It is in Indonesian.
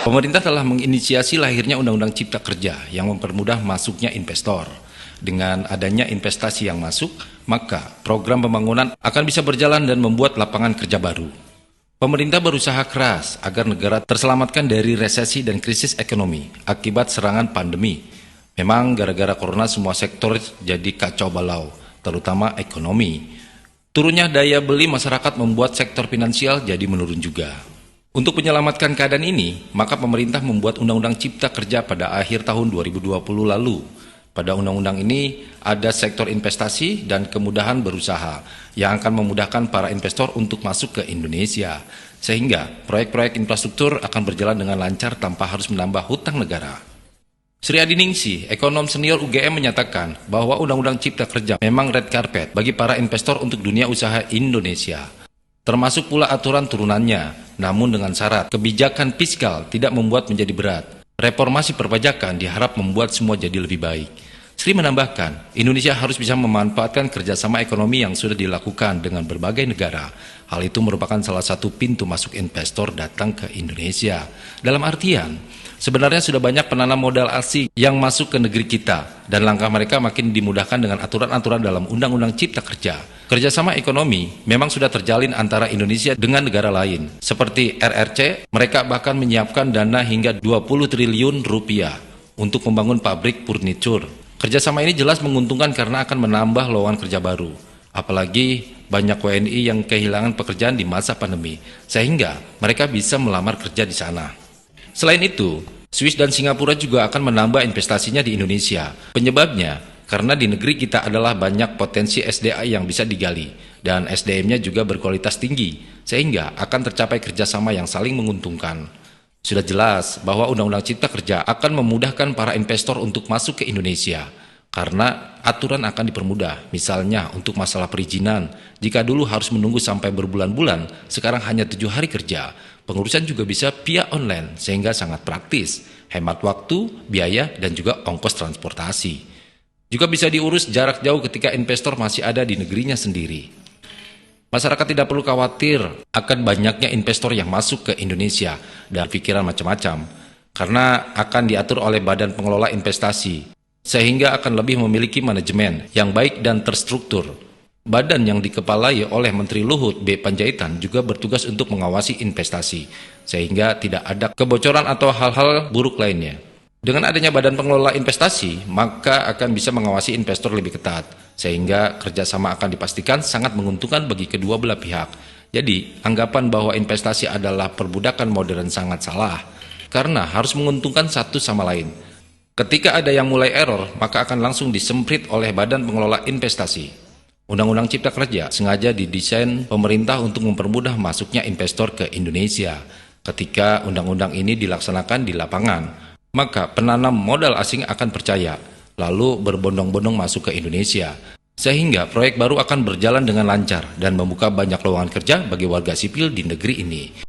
Pemerintah telah menginisiasi lahirnya Undang-Undang Cipta Kerja yang mempermudah masuknya investor. Dengan adanya investasi yang masuk, maka program pembangunan akan bisa berjalan dan membuat lapangan kerja baru. Pemerintah berusaha keras agar negara terselamatkan dari resesi dan krisis ekonomi akibat serangan pandemi. Memang gara-gara corona semua sektor jadi kacau balau, terutama ekonomi. Turunnya daya beli masyarakat membuat sektor finansial jadi menurun juga. Untuk menyelamatkan keadaan ini, maka pemerintah membuat Undang-Undang Cipta Kerja pada akhir tahun 2020 lalu. Pada undang-undang ini ada sektor investasi dan kemudahan berusaha yang akan memudahkan para investor untuk masuk ke Indonesia. Sehingga proyek-proyek infrastruktur akan berjalan dengan lancar tanpa harus menambah hutang negara. Sri Adiningsih, ekonom senior UGM menyatakan bahwa Undang-Undang Cipta Kerja memang red carpet bagi para investor untuk dunia usaha Indonesia. Termasuk pula aturan turunannya, namun dengan syarat kebijakan fiskal tidak membuat menjadi berat. Reformasi perpajakan diharap membuat semua jadi lebih baik. Sri menambahkan, Indonesia harus bisa memanfaatkan kerjasama ekonomi yang sudah dilakukan dengan berbagai negara. Hal itu merupakan salah satu pintu masuk investor datang ke Indonesia. Dalam artian, sebenarnya sudah banyak penanam modal asing yang masuk ke negeri kita, dan langkah mereka makin dimudahkan dengan aturan-aturan dalam Undang-Undang Cipta Kerja. Kerjasama ekonomi memang sudah terjalin antara Indonesia dengan negara lain. Seperti RRC, mereka bahkan menyiapkan dana hingga 20 triliun rupiah untuk membangun pabrik furniture. Kerjasama ini jelas menguntungkan karena akan menambah lowongan kerja baru. Apalagi banyak WNI yang kehilangan pekerjaan di masa pandemi, sehingga mereka bisa melamar kerja di sana. Selain itu, Swiss dan Singapura juga akan menambah investasinya di Indonesia. Penyebabnya, karena di negeri kita adalah banyak potensi SDA yang bisa digali, dan SDM-nya juga berkualitas tinggi, sehingga akan tercapai kerjasama yang saling menguntungkan. Sudah jelas bahwa Undang-Undang Cipta Kerja akan memudahkan para investor untuk masuk ke Indonesia, karena aturan akan dipermudah, misalnya untuk masalah perizinan. Jika dulu harus menunggu sampai berbulan-bulan, sekarang hanya 7 hari kerja. Pengurusan juga bisa via online, sehingga sangat praktis, hemat waktu, biaya, dan juga ongkos transportasi. Juga bisa diurus jarak jauh ketika investor masih ada di negerinya sendiri. Masyarakat tidak perlu khawatir akan banyaknya investor yang masuk ke Indonesia dan pikiran macam-macam, karena akan diatur oleh Badan Pengelola Investasi, sehingga akan lebih memiliki manajemen yang baik dan terstruktur. Badan yang dikepalai oleh Menteri Luhut B. Panjaitan juga bertugas untuk mengawasi investasi, sehingga tidak ada kebocoran atau hal-hal buruk lainnya. Dengan adanya Badan Pengelola Investasi, maka akan bisa mengawasi investor lebih ketat, sehingga kerjasama akan dipastikan sangat menguntungkan bagi kedua belah pihak. Jadi, anggapan bahwa investasi adalah perbudakan modern sangat salah, karena harus menguntungkan satu sama lain. Ketika ada yang mulai error, maka akan langsung disemprit oleh Badan Pengelola Investasi. Undang-Undang Cipta Kerja sengaja didesain pemerintah untuk mempermudah masuknya investor ke Indonesia. Ketika undang-undang ini dilaksanakan di lapangan, maka penanam modal asing akan percaya, lalu berbondong-bondong masuk ke Indonesia. Sehingga proyek baru akan berjalan dengan lancar dan membuka banyak lowongan kerja bagi warga sipil di negeri ini.